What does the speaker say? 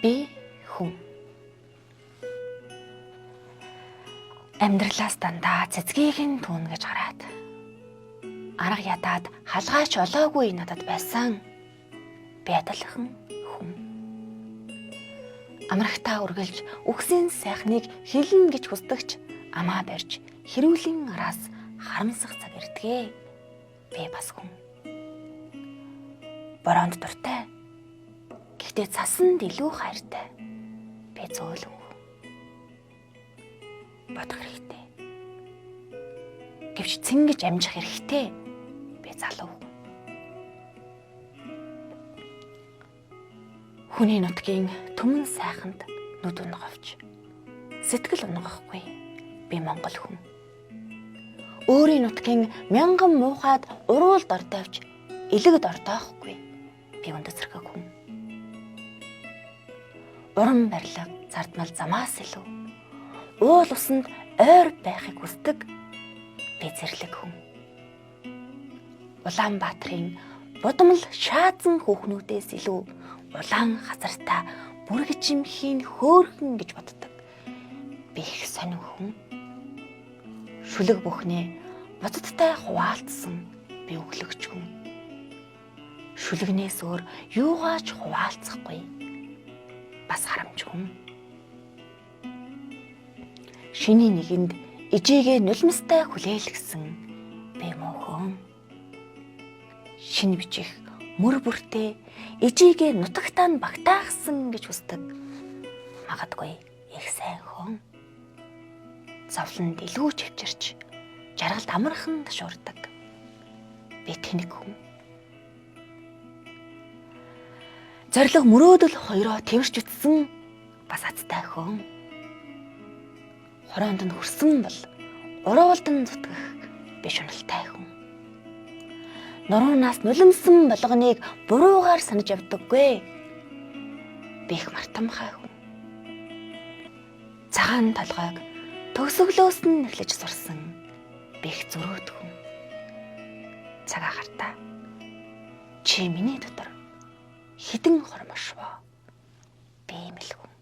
Би хүн. Амьдралаас дандаа цэцгийг нь түүнгэж хараад арга ядаад халгаач олоогүй надад байсан. Би адилхан хүн. Амрагтаа үргэлж үхсийн сайхныг хилнэ гэж хүсдэгч амаа барьж хэрүүлийн араас харамсах цаг ирдгээ. Би бас хүн. Бороонд дуртай. Гэхдээ цасанд илүү хайртай. Би зөөлөн хүн. Бодох хэрэгтэй. Гэвч цэнгэж амжих хэрэгтэй. Би залуу хүн. Хүний нутгийн түмэн сайханд нүд унгаавч сэтгэл унгахгүй. Би монгол хүн. Өөрийн нутгийн мянган муухайд уруул дордойвч элэг дордоохгүй. Би өндөсрөх хүн. Уран барилга зардмал замаас илүү уул усанд ойр байхыг хүсдэг. Би зэрлэг хүн. Улаанбаатарын будамл шаазан хүүхнүүдээс илүү улаан хазартаа бүргэжимхийн хөөхөн гэж боддог. Би их сонин хүн. Шүлэг бүхнээ буцадтай хуваалцсан би өглөгч хүн. Шүлэгнээс өөр юугаач хуваалцахгүй. Бас харамж хүн. Шиний нэгэнд ижигээ нулимстай хүлээлгсэн би мөнхөн. Шинэ бичих мөр бүртээ ижигээ нутагтаа нь багтаахсан гэж хүсдэг. Магадгүй их сайн хүн. Зовлонд илүү чивчирч жаргалд амархан ташуурдаг. Би тэнэг хүн. Зориг мөрөөдөл хоёроо тэрч үтсэн бас азтай хүн. Хороонд нь хүрсэн бол уруулдан зүтгэх би шуналтай хүн. Нуруунаас нулимсан болгоныг буруугаар санаж явдаггүй. Би их мартамхай хүн. Цагаан толгойг төгсөглөөс нь эхлэж сурсан би их зөрөөд хүн. Цагаа хартаа чи миний дотор хідэн хормошвоо. Би ийм л хүн.